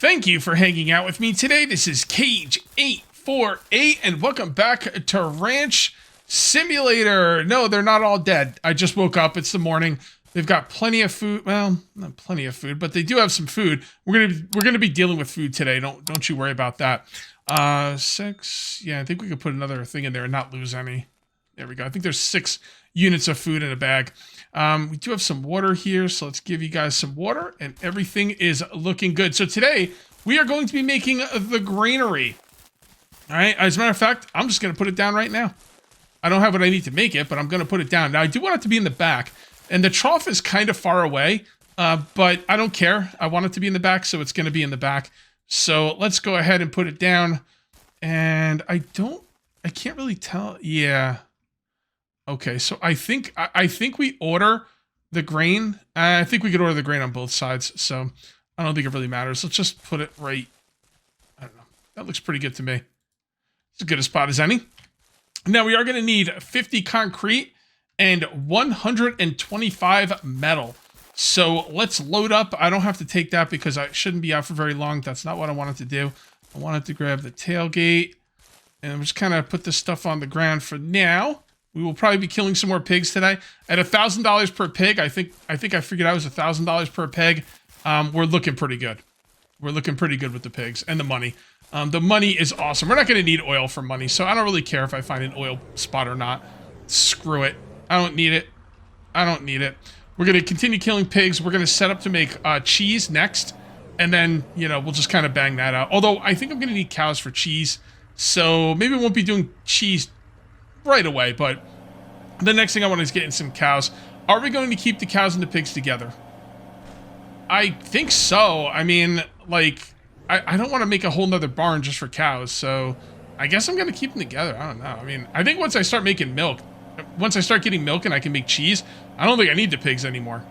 Thank you for hanging out with me today. This is Cage848, and welcome back to Ranch Simulator. No, they're not all dead. I just woke up. It's the morning. They've got plenty of food. Well, not plenty of food, but they do have some food. We're gonna be dealing with food today. Don't you worry about that. 6. Yeah, I think we could put another thing in there and not lose any. There we go. I think there's 6 units of food in a bag. We do have some water here, so let's give you guys some water, and everything is looking good. So today, we are going to be making the granary. All right, as a matter of fact, I'm just going to put it down right now. I don't have what I need to make it, but I'm going to put it down. Now, I do want it to be in the back, and the trough is kind of far away, but I don't care. I want it to be in the back, so it's going to be in the back. So let's go ahead and put it down, and I can't really tell. Yeah. Okay, so I think we order the grain. I think we could order the grain on both sides, so I don't think it really matters. Let's just put it right. I don't know. That looks pretty good to me. It's as good a spot as any. Now we are going to need 50 concrete and 125 metal. So let's load up. I don't have to take that because I shouldn't be out for very long. That's not what I wanted to do. I wanted to grab the tailgate and just kind of put this stuff on the ground for now. We will probably be killing some more pigs today. At $1,000 per pig, I think I figured out it was $1,000 per pig. We're looking pretty good. We're looking pretty good with the pigs and the money. The money is awesome. We're not going to need oil for money, so I don't really care if I find an oil spot or not. Screw it. I don't need it. I don't need it. We're going to continue killing pigs. We're going to set up to make cheese next, and then, you know, we'll just kind of bang that out. Although, I think I'm going to need cows for cheese, so maybe we won't be doing cheese right away, but the next thing I want is getting some cows. Are we going to keep the cows and the pigs together? I think so. I mean, like, I don't want to make a whole nother barn just for cows, so I guess I'm going to keep them together. I don't know. I mean, I think once I start making milk, once I start getting milk and I can make cheese, I don't think I need the pigs anymore,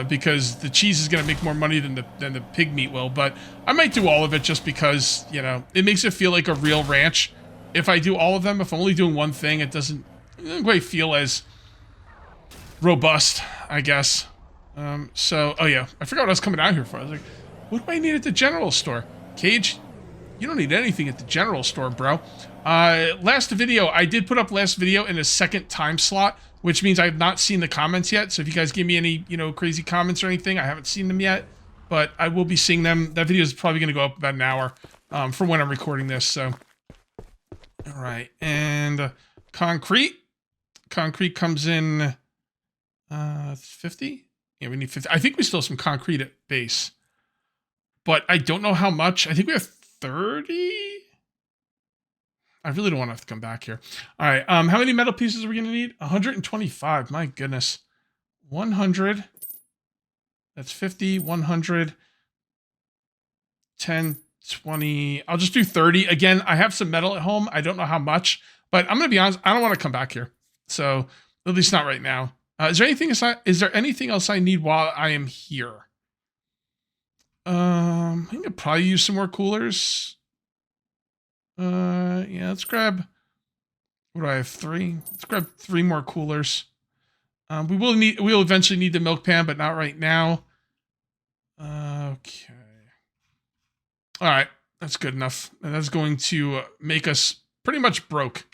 because the cheese is going to make more money than the pig meat will, but I might do all of it just because, you know, it makes it feel like a real ranch. If I do all of them, if I'm only doing one thing, it doesn't quite feel as robust, I guess. So, oh yeah, I forgot what I was coming out here for. I was like, what do I need at the general store? Cage, you don't need anything at the general store, bro. Last video, I did put up last video in a second time slot, which means I have not seen the comments yet. So if you guys give me any, you know, crazy comments or anything, I haven't seen them yet, but I will be seeing them. That video is probably going to go up about an hour from when I'm recording this, so. All right, and concrete. Concrete comes in 50? Yeah, we need 50. I think we still have some concrete at base, but I don't know how much. I think we have 30? I really don't want to have to come back here. All right, how many metal pieces are we going to need? 125, my goodness. 100. That's 50, 100, 10, 20. I'll just do 30. Again, I have some metal at home. I don't know how much, but I'm going to be honest, I don't want to come back here. So, at least not right now. Is there anything else I need while I am here? I think I'll probably use some more coolers. Yeah, let's grab, what do I have, 3? Let's grab 3 more coolers. We'll eventually need the milk pan, but not right now. Okay. All right, that's good enough. And that's going to make us pretty much broke.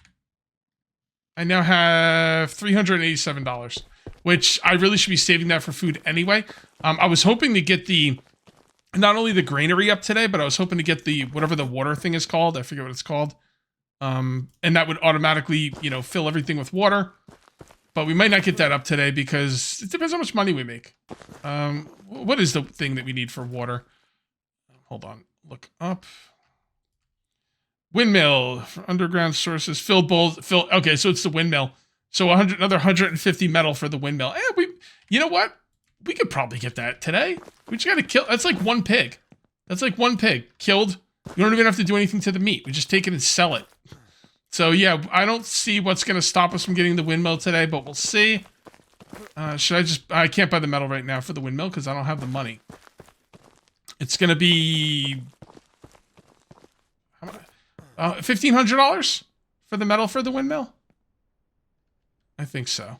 I now have $387, which I really should be saving that for food anyway. I was hoping to get not only the granary up today, but I was hoping to get whatever the water thing is called. I forget what it's called. And that would automatically, you know, fill everything with water. But we might not get that up today because it depends how much money we make. What is the thing that we need for water? Hold on. Look up. Windmill for underground sources. Fill bowls. Okay, so it's the windmill. So another 150 metal for the windmill. You know what? We could probably get that today. We just gotta kill. That's like one pig. That's like one pig killed. You don't even have to do anything to the meat. We just take it and sell it. So yeah, I don't see what's gonna stop us from getting the windmill today, but we'll see. I can't buy the metal right now for the windmill because I don't have the money. It's gonna be $1,500 for the metal for the windmill. I think so.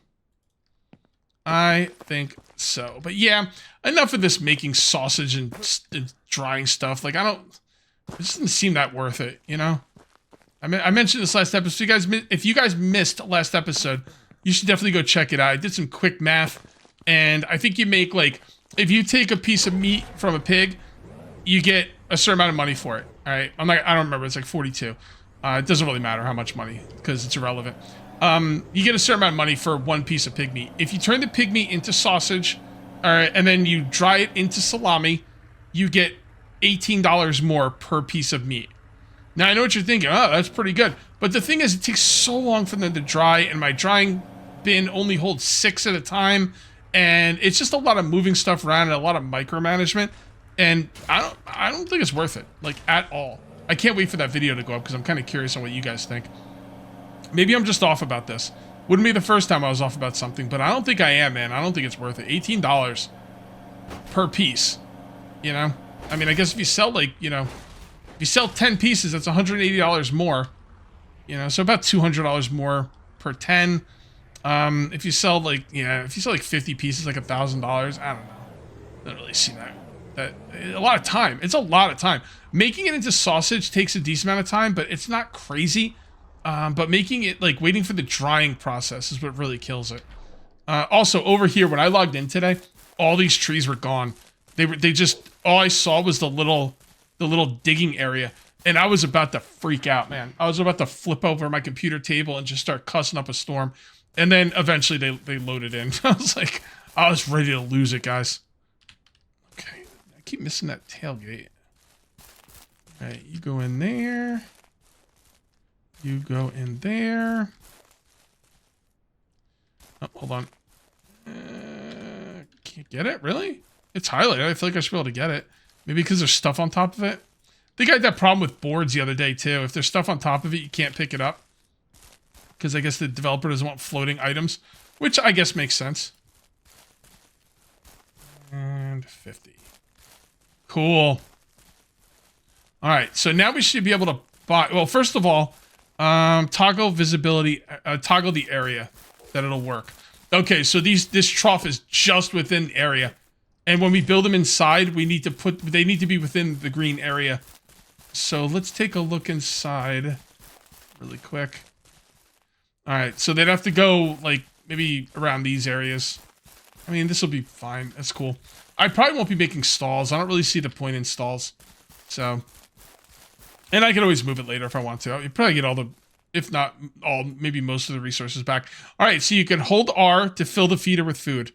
I think so. But yeah, enough of this making sausage and drying stuff. Like, it just doesn't seem that worth it, you know? I mean, I mentioned this last episode. If you guys missed last episode, you should definitely go check it out. I did some quick math, and I think you make, like, if you take a piece of meat from a pig, you get a certain amount of money for it. All right, I don't remember. It's like 42. It doesn't really matter how much money because it's irrelevant. You get a certain amount of money for one piece of pig meat. If you turn the pig meat into sausage, all right, and then you dry it into salami, you get $18 more per piece of meat. Now, I know what you're thinking. Oh, that's pretty good. But the thing is, it takes so long for them to dry, and my drying bin only holds 6 at a time, and it's just a lot of moving stuff around and a lot of micromanagement, and I don't think it's worth it, like, at all. I can't wait for that video to go up because I'm kind of curious on what you guys think. Maybe I'm just off about this. Wouldn't be the first time I was off about something, but I don't think I am, man. I don't think it's worth it. $18 per piece, you know? I mean, I guess if you sell, like, you know, if you sell 10 pieces, that's $180 more, you know? So about $200 more per 10. If you sell, like, if you sell, like, 50 pieces, like $1,000, I don't know. I don't really see that. A lot of time. It's a lot of time. Making it into sausage takes a decent amount of time, but it's not crazy. But making it, like, waiting for the drying process is what really kills it. Also, over here, when I logged in today, all these trees were gone. They just, all I saw was the little digging area. And I was about to freak out, man. I was about to flip over my computer table and just start cussing up a storm. And then eventually they loaded in. I was ready to lose it, guys. Okay, I keep missing that tailgate. All right, you go in there. You go in there. Oh, hold on. Can't get it? Really? It's highlighted. I feel like I should be able to get it. Maybe because there's stuff on top of it. I think I had that problem with boards the other day, too. If there's stuff on top of it, you can't pick it up. Because I guess the developer doesn't want floating items. Which I guess makes sense. And 50. Cool. Alright, so now we should be able to buy... Well, first of all... toggle visibility, toggle the area that it'll work. Okay, so this trough is just within the area. And when we build them inside, they need to be within the green area. So let's take a look inside really quick. All right, so they'd have to go, like, maybe around these areas. I mean, this will be fine. That's cool. I probably won't be making stalls. I don't really see the point in stalls. So... And I can always move it later if I want to. You probably get all the, if not all, maybe most of the resources back. All right, so you can hold R to fill the feeder with food.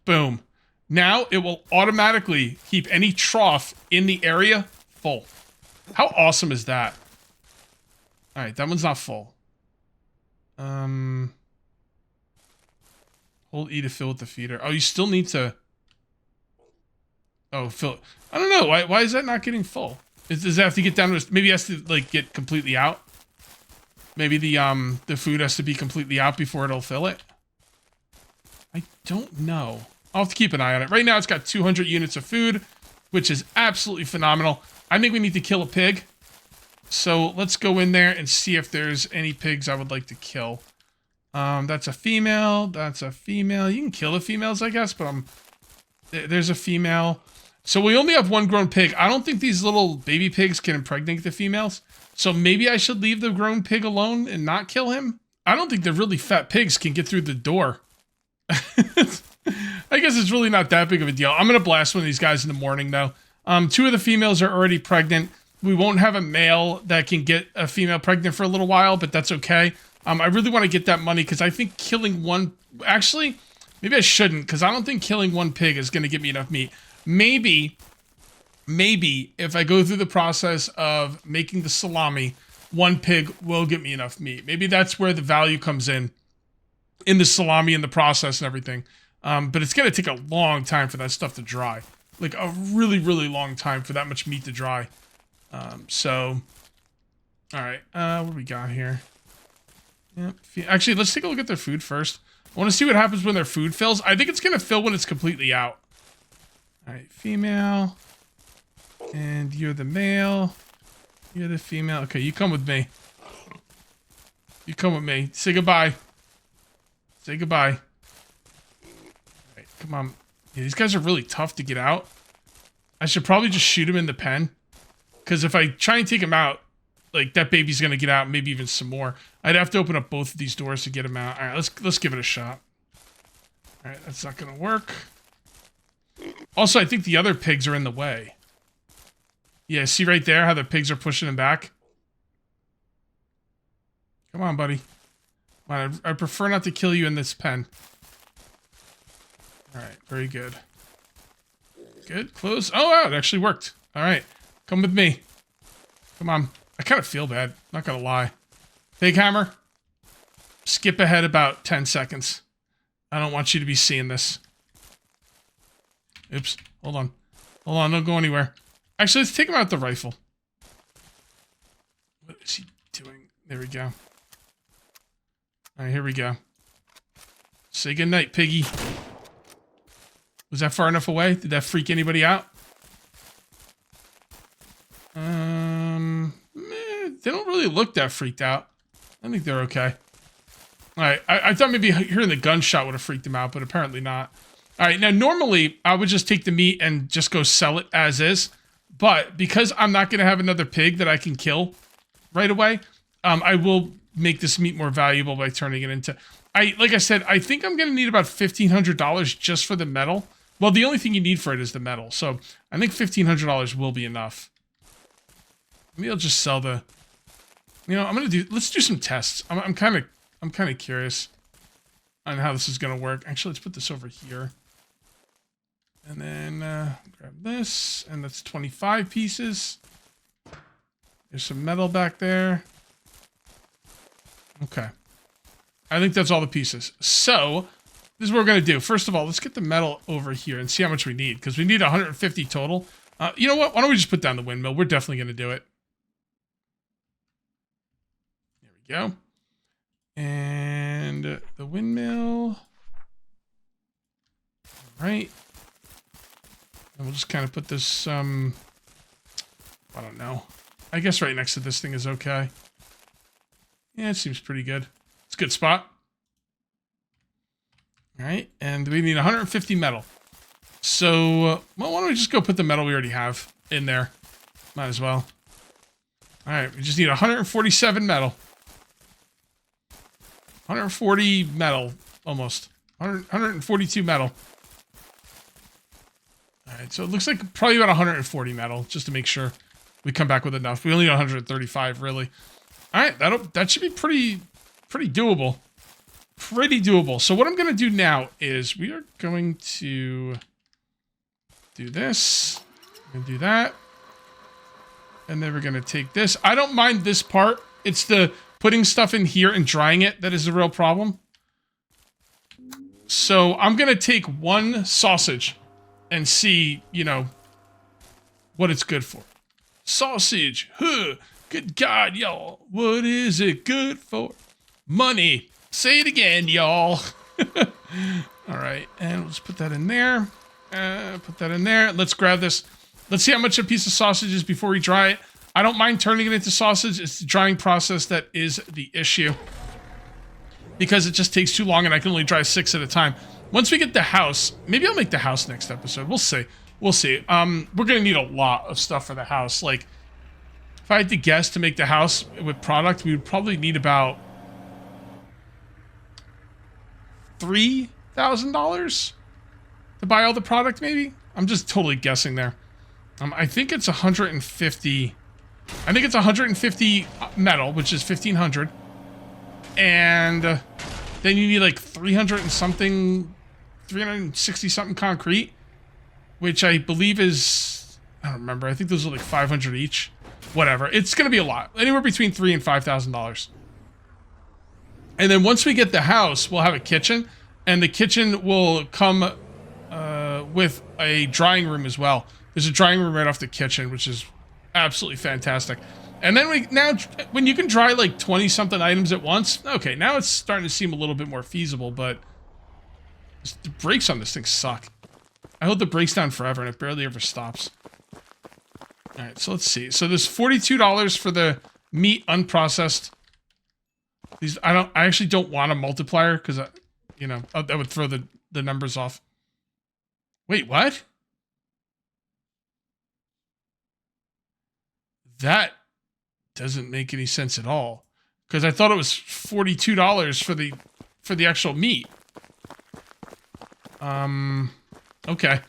Boom. Now it will automatically keep any trough in the area full. How awesome is that? All right, that one's not full. Hold E to fill with the feeder. Oh, you still need to... Oh, fill... I don't know. Why is that not getting full? Does it have to get down to... Maybe it has to, like, get completely out? Maybe the food has to be completely out before it'll fill it? I don't know. I'll have to keep an eye on it. Right now, it's got 200 units of food, which is absolutely phenomenal. I think we need to kill a pig. So let's go in there and see if there's any pigs I would like to kill. That's a female. That's a female. You can kill the females, I guess, but there's a female. So we only have one grown pig. I don't think these little baby pigs can impregnate the females. So maybe I should leave the grown pig alone and not kill him. I don't think the really fat pigs can get through the door. I guess it's really not that big of a deal. I'm going to blast one of these guys in the morning, though. 2 of the females are already pregnant. We won't have a male that can get a female pregnant for a little while, but that's okay. I really want to get that money because I think killing one... Actually, maybe I shouldn't because I don't think killing one pig is going to give me enough meat. Maybe if I go through the process of making the salami, one pig will get me enough meat. Maybe that's where the value comes in the salami and the process and everything. But it's going to take a long time for that stuff to dry. Like a really, really long time for that much meat to dry. All right, what do we got here? Yep. Actually, let's take a look at their food first. I want to see what happens when their food fills. I think it's going to fill when it's completely out. All right, female. And you're the male. You're the female. Okay, you come with me. You come with me. Say goodbye. Say goodbye. All right, come on. Yeah, these guys are really tough to get out. I should probably just shoot him in the pen. Because if I try and take him out, like, that baby's going to get out, maybe even some more. I'd have to open up both of these doors to get him out. All right, let's give it a shot. All right, that's not going to work. Also, I think the other pigs are in the way. Yeah, see right there how the pigs are pushing him back? Come on, buddy. Come on, I prefer not to kill you in this pen. All right, very good. Good, close. Oh, wow, it actually worked. All right, come with me. Come on. I kind of feel bad, not gonna lie. Big hammer. Skip ahead about 10 seconds. I don't want you to be seeing this. Oops, hold on. Hold on, don't go anywhere. Actually, let's take him out with the rifle. What is he doing? There we go. All right, here we go. Say goodnight, piggy. Was that far enough away? Did that freak anybody out? They don't really look that freaked out. I think they're okay. All right, I thought maybe hearing the gunshot would have freaked them out, but apparently not. All right, now normally I would just take the meat and just go sell it as is. But because I'm not going to have another pig that I can kill right away, I will make this meat more valuable by turning it into... Like I said, I think I'm going to need about $1,500 just for the metal. Well, the only thing you need for it is the metal. So I think $1,500 will be enough. Maybe I'll just sell the... You know, let's do some tests. I'm kind of curious on how this is going to work. Actually, let's put this over here. And then grab this, and that's 25 pieces. There's some metal back there. Okay. I think that's all the pieces. So, this is what we're going to do. First of all, let's get the metal over here and see how much we need, because we need 150 total. You know what? Why don't we just put down the windmill? We're definitely going to do it. There we go. And the windmill. All right. And we'll just kind of put this, I don't know. I guess right next to this thing is okay. Yeah, it seems pretty good. It's a good spot. All right, and we need 150 metal. So, well, why don't we just go put the metal we already have in there? Might as well. All right, we just need 147 metal. 140 metal, almost. 142 metal. All right, so it looks like probably about 140 metal, just to make sure we come back with enough. We only need 135, really. All right, that should be pretty doable. Pretty doable. So what I'm going to do now is we are going to do this. We're going to do that. And then we're going to take this. I don't mind this part. It's the putting stuff in here and drying it that is the real problem. So I'm going to take one sausage and see, you know, what it's good for. Sausage. Huh. Good God, y'all. What is it good for? Money. Say it again, y'all. All right. And we'll just put that in there. Put that in there. Let's grab this. Let's see how much a piece of sausage is before we dry it. I don't mind turning it into sausage. It's the drying process that is the issue. Because it just takes too long and I can only dry 6 at a time. Once we get the house, maybe I'll make the house next episode. We'll see. We'll see. We're going to need a lot of stuff for the house. Like, if I had to guess to make the house with product, we would probably need about $3,000 to buy all the product, maybe? I'm just totally guessing there. I think it's 150. I think it's 150 metal, which is 1,500. And then you need like 300 and something, 360 something concrete, which I believe is, I don't remember. I think those are like 500 each. Whatever. It's going to be a lot. Anywhere between $3,000 and $5,000. And then once we get the house, we'll have a kitchen. And the kitchen will come with a drying room as well. There's a drying room right off the kitchen, which is absolutely fantastic. And then when you can dry like 20-something items at once, okay, now it's starting to seem a little bit more feasible, but the brakes on this thing suck. I hold the brakes down forever, and it barely ever stops. All right, so let's see. So there's $42 for the meat unprocessed. These I actually don't want a multiplier because you know that would throw the numbers off. Wait, what? That doesn't make any sense at all. Because I thought it was $42 for the actual meat. Okay.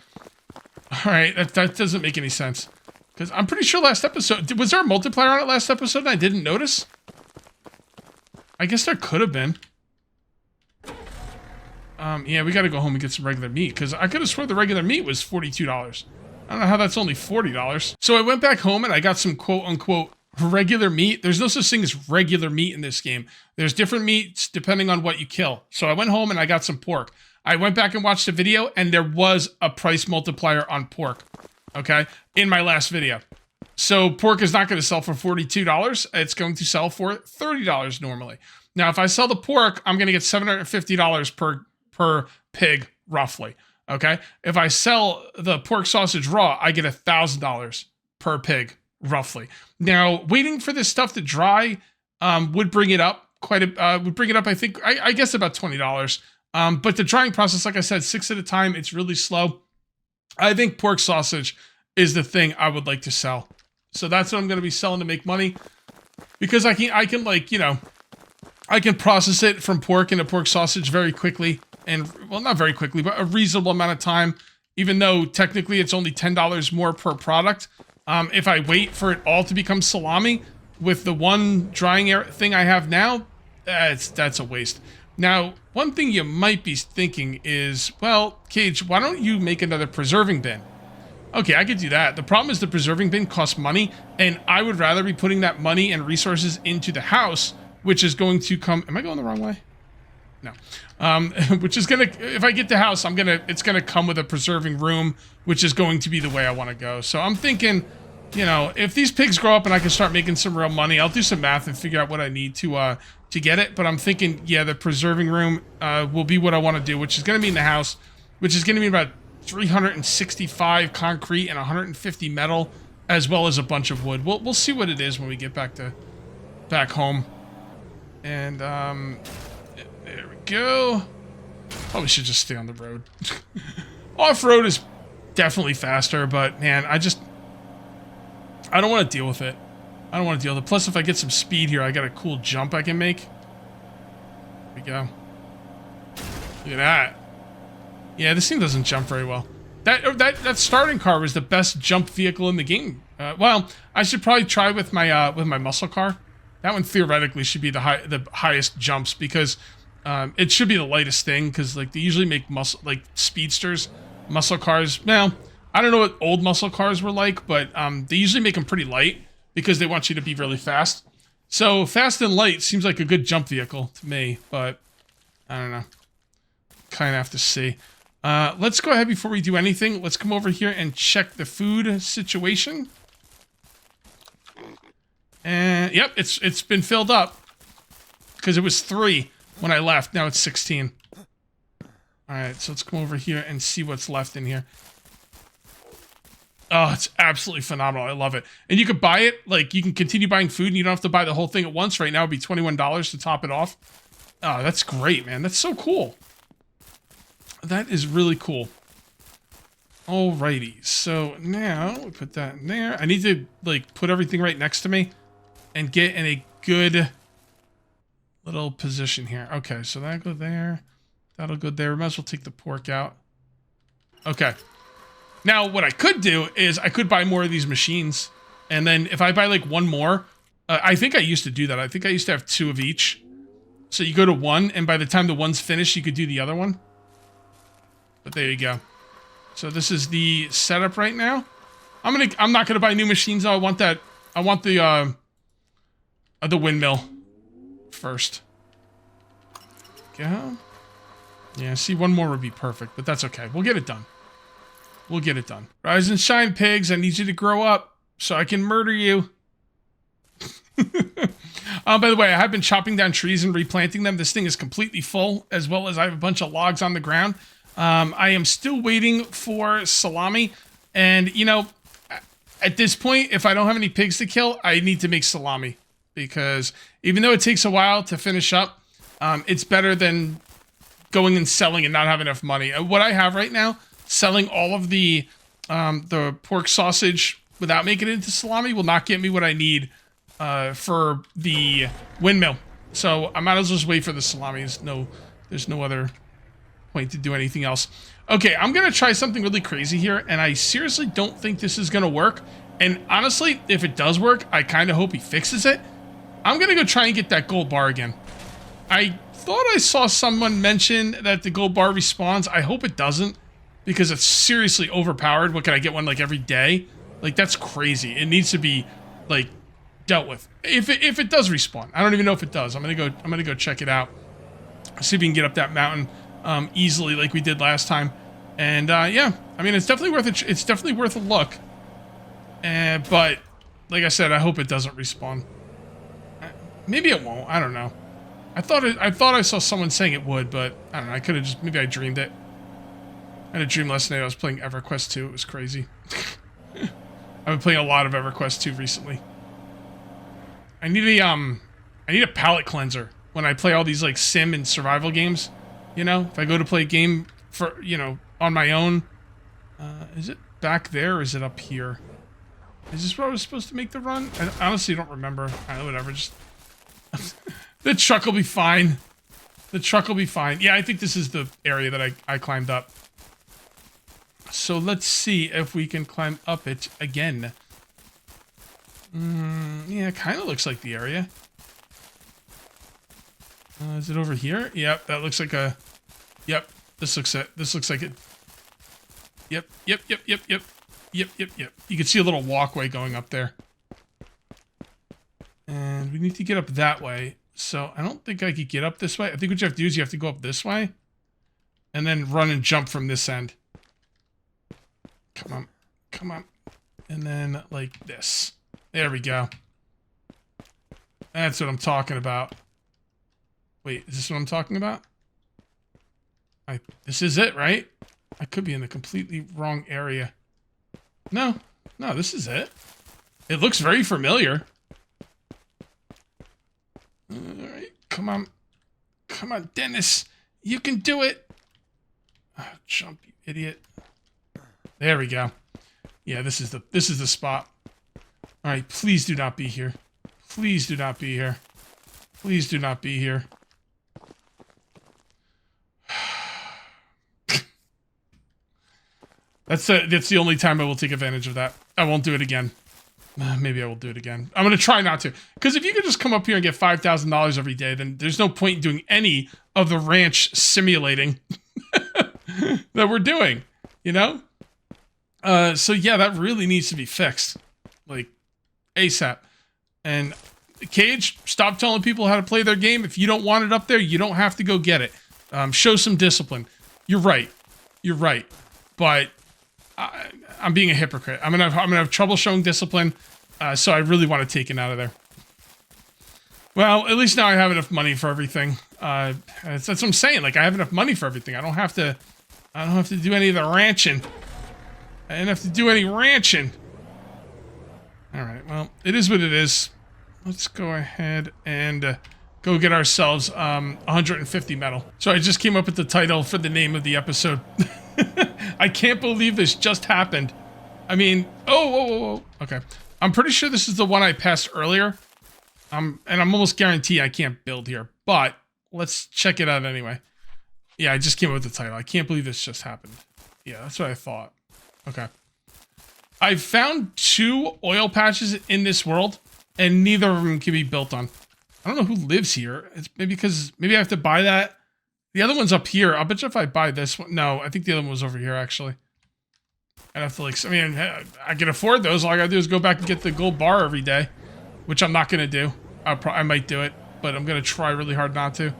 Alright, that doesn't make any sense. Because I'm pretty sure last episode... Was there a multiplier on it last episode and I didn't notice? I guess there could have been. Yeah, we gotta go home and get some regular meat. Because I could have sworn the regular meat was $42. I don't know how that's only $40. So I went back home and I got some quote-unquote regular meat. There's no such thing as regular meat in this game. There's different meats depending on what you kill. So I went home and I got some pork. I went back and watched a video and there was a price multiplier on pork. Okay? In my last video. So pork is not going to sell for $42. It's going to sell for $30 normally. Now, if I sell the pork, I'm going to get $750 per pig, roughly. Okay? If I sell the pork sausage raw, I get $1,000 per pig, roughly. Now, waiting for this stuff to dry would bring it up I think, I guess about $20. But the drying process, like I said, 6 at a time, it's really slow. I think pork sausage is the thing I would like to sell. So that's what I'm going to be selling to make money. Because I can like, you know, I can process it from pork into pork sausage very quickly. And, well, not very quickly, but a reasonable amount of time. Even though technically it's only $10 more per product. If I wait for it all to become salami, with the one drying thing I have now, that's a waste. Now, one thing you might be thinking is, well, Cage, why don't you make another preserving bin? Okay, I could do that. The problem is the preserving bin costs money, and I would rather be putting that money and resources into the house, which is going to come... Am I going the wrong way? No. Which is gonna... If I get the house, it's gonna come with a preserving room, which is going to be the way I want to go. So I'm thinking, you know, if these pigs grow up and I can start making some real money, I'll do some math and figure out what I need to get it. But I'm thinking, yeah, the preserving room will be what I want to do, which is going to be in the house, which is going to be about 365 concrete and 150 metal, as well as a bunch of wood. We'll see what it is when we get back home. And there we go. Probably should just stay on the road. Off-road is definitely faster, but man, I don't want to deal with it. I don't want to deal with it. Plus, if I get some speed here, I got a cool jump I can make. There we go. Look at that. Yeah, this thing doesn't jump very well. That starting car was the best jump vehicle in the game. Well, I should probably try with my muscle car. That one theoretically should be the highest jumps because it should be the lightest thing because like they usually make speedsters, muscle cars. Well, I don't know what old muscle cars were like, but they usually make them pretty light because they want you to be really fast. So fast and light seems like a good jump vehicle to me, but I don't know. Kind of have to see. Let's go ahead before we do anything. Let's come over here and check the food situation. And yep, it's been filled up because it was 3 when I left. Now it's 16. All right, so let's come over here and see what's left in here. Oh, it's absolutely phenomenal. I love it. And you could buy it, like, you can continue buying food and you don't have to buy the whole thing at once. Right now it would be $21 to top it off. Oh, that's great, man. That's so cool. That is really cool. Alrighty, so now we put that in there. I need to, like, put everything right next to me and get in a good little position here. Okay, so that'll go there. That'll go there. We might as well take the pork out. Okay. Now, what I could do is I could buy more of these machines. And then if I buy, like, one more, I think I used to do that. I think I used to have 2 of each. So you go to 1, and by the time the one's finished, you could do the other one. But there you go. So this is the setup right now. I'm not gonna buy new machines though. I want the windmill first. Go. Yeah, see, one more would be perfect, but that's okay. We'll get it done. We'll get it done. Rise and shine, pigs. I need you to grow up so I can murder you. By the way, I have been chopping down trees and replanting them. This thing is completely full, as well as I have a bunch of logs on the ground. I am still waiting for salami, and, you know, at this point, if I don't have any pigs to kill, I need to make salami, because even though it takes a while to finish up, it's better than going and selling and not have enough money. What I have right now, selling all of the pork sausage, without making it into salami will not get me what I need for the windmill. So I might as well just wait for the salami. There's no other point to do anything else. Okay, I'm going to try something really crazy here, and I seriously don't think this is going to work. And honestly, if it does work, I kind of hope he fixes it. I'm going to go try and get that gold bar again. I thought I saw someone mention that the gold bar respawns. I hope it doesn't, because it's seriously overpowered. What, can I get one like every day? Like, that's crazy. It needs to be like dealt with. If it does respawn. I don't even know if it does. I'm gonna go check it out. See if we can get up that mountain easily like we did last time. And yeah, I mean, it's definitely worth it. It's definitely worth a look. But like I said, I hope it doesn't respawn. Maybe it won't. I don't know. I thought I saw someone saying it would, but I don't know. I could have just, maybe I dreamed it. I had a dream last night. I was playing EverQuest 2. It was crazy. I've been playing a lot of EverQuest 2 recently. I need a palate cleanser when I play all these like sim and survival games. You know, if I go to play a game for, you know, on my own. Is it back there or is it up here? Is this where I was supposed to make the run? I honestly don't remember. Whatever, just... The truck will be fine. The truck will be fine. Yeah, I think this is the area that I climbed up. So let's see if we can climb up it again. Yeah, it kind of looks like the area. Is it over here? Yep, that looks like a... Yep, this looks like it. Yep. You can see a little walkway going up there. And we need to get up that way. So I don't think I could get up this way. I think what you have to do is you have to go up this way. And then run and jump from this end. Come on. Come on. And then like this. There we go. That's what I'm talking about. Wait, is this what I'm talking about? This is it, right? I could be in the completely wrong area. No, this is it. It looks very familiar. Alright, come on. Come on, Dennis. You can do it. Oh, jump, you idiot. There we go. Yeah, this is the spot. Alright, please do not be here. Please do not be here. Please do not be here. That's the only time I will take advantage of that. I won't do it again. Maybe I will do it again. I'm going to try not to. Because if you could just come up here and get $5,000 every day, then there's no point in doing any of the ranch simulating that we're doing. You know? So yeah, that really needs to be fixed. Like, ASAP. And Cage, stop telling people how to play their game. If you don't want it up there, you don't have to go get it. Show some discipline. You're right. You're right. But... I'm being a hypocrite. I'm gonna have trouble showing discipline, so I really want to take it out of there. Well, at least now I have enough money for everything. That's what I'm saying. Like, I have enough money for everything. I don't have to do any of the ranching. I didn't have to do any ranching. All right. Well, it is what it is. Let's go ahead and go get ourselves 150 metal. So I just came up with the title for the name of the episode. I can't believe this just happened. I mean, whoa. Okay. I'm pretty sure this is the one I passed earlier. And I'm almost guaranteed I can't build here, but let's check it out anyway. Yeah, I just came up with the title. I can't believe this just happened. Yeah, that's what I thought. Okay. I found 2 oil patches in this world, and neither of them can be built on. I don't know who lives here. It's maybe because maybe I have to buy that. The other one's up here. I'll bet you if I buy this one. No, I think the other one was over here, actually. I'd have to, like, I mean, I can afford those. All I gotta do is go back and get the gold bar every day, which I'm not gonna do. I might do it, but I'm gonna try really hard not to.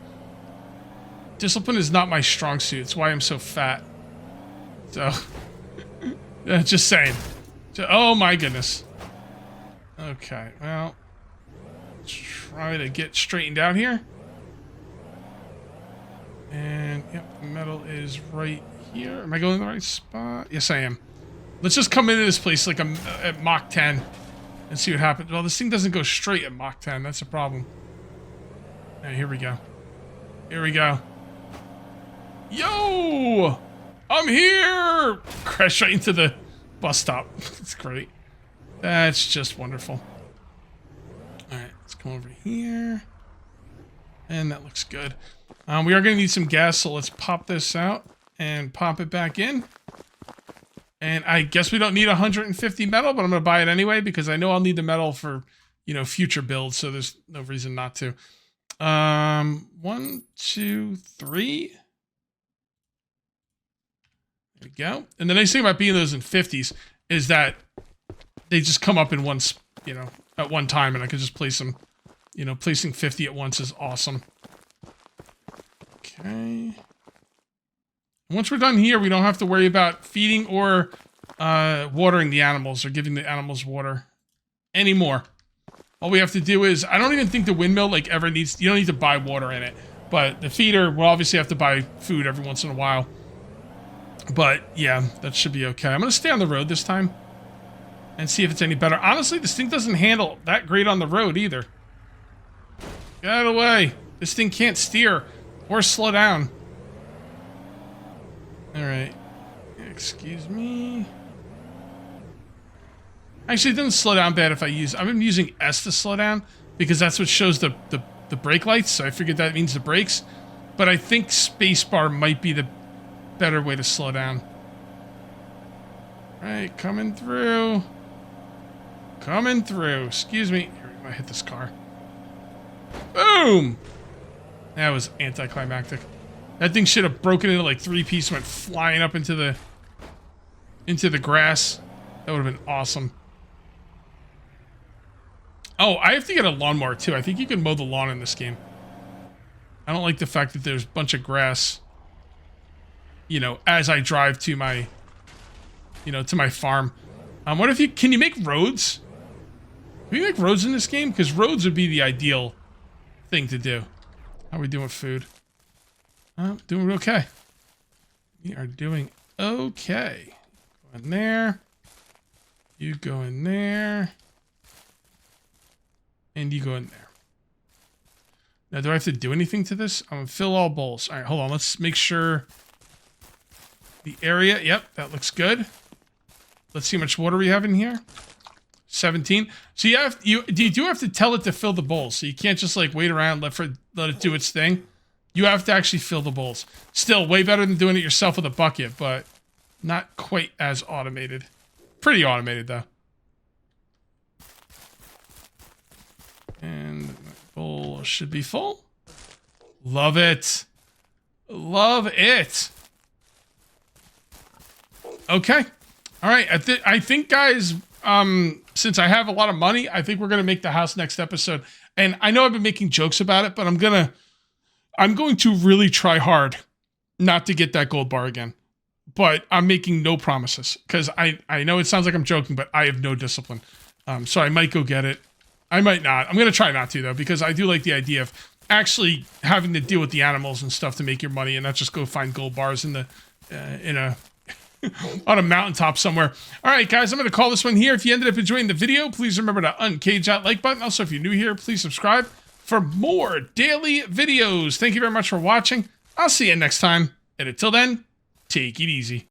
Discipline is not my strong suit. It's why I'm so fat. So, just saying. Oh my goodness. Okay, well, let's try to get straightened out here. And, yep, the metal is right here. Am I going in the right spot? Yes, I am. Let's just come into this place like I'm at Mach 10 and see what happens. Well, this thing doesn't go straight at Mach 10. That's a problem. All right, here we go. Here we go. Yo! I'm here! Crash right into the bus stop. That's great. That's just wonderful. All right, let's come over here. And that looks good. We are going to need some gas, so let's pop this out and pop it back in. And I guess we don't need 150 metal, but I'm going to buy it anyway because I know I'll need the metal for, you know, future builds, so there's no reason not to. 1, 2, 3. There we go. And the nice thing about being those in 50s is that they just come up in one, you know, at one time, and I can just place them. You know, placing 50 at once is awesome. Okay. Once we're done here, we don't have to worry about feeding or watering the animals or giving the animals water anymore. All we have to do is, I don't even think the windmill like ever needs, you don't need to buy water in it, but the feeder will obviously have to buy food every once in a while. But yeah, that should be okay. I'm going to stay on the road this time and see if it's any better. Honestly, this thing doesn't handle that great on the road either. Get out of the way. This thing can't steer or slow down. Alright. Excuse me. Actually, it doesn't slow down bad if I use... I've been using S to slow down because that's what shows the brake lights, so I figured that means the brakes. But I think spacebar might be the better way to slow down. Alright, coming through. Coming through. Excuse me. Here, I hit this car. Boom! That was anticlimactic. That thing should have broken into like 3 pieces, went flying up into the grass. That would have been awesome. Oh, I have to get a lawnmower too. I think you can mow the lawn in this game. I don't like the fact that there's a bunch of grass, you know, as I drive to my, you know, to my farm. What if you, can you make roads? Can you make roads in this game? Because roads would be the ideal thing to do. How are we doing with food? Doing okay. We are doing okay. Go in there. You go in there. And you go in there. Now, do I have to do anything to this? I'm going to fill all bowls. All right, hold on. Let's make sure the area. Yep, that looks good. Let's see how much water we have in here. 17. So you do have to tell it to fill the bowls. So you can't just like wait around, let it do its thing. You have to actually fill the bowls. Still way better than doing it yourself with a bucket, but not quite as automated. Pretty automated though. And my bowl should be full. Love it. Love it. Okay. All right. I think, guys, since I have a lot of money, I think we're going to make the house next episode. And I know I've been making jokes about it, but I'm going to really try hard not to get that gold bar again. But I'm making no promises because I know it sounds like I'm joking, but I have no discipline. So I might go get it. I might not. I'm going to try not to, though, because I do like the idea of actually having to deal with the animals and stuff to make your money and not just go find gold bars in a on a mountaintop somewhere. All right, guys, I'm going to call this one here. If you ended up enjoying the video, please remember to uncage that like button. Also, if you're new here, please subscribe for more daily videos. Thank you very much for watching. I'll see you next time. And until then, take it easy.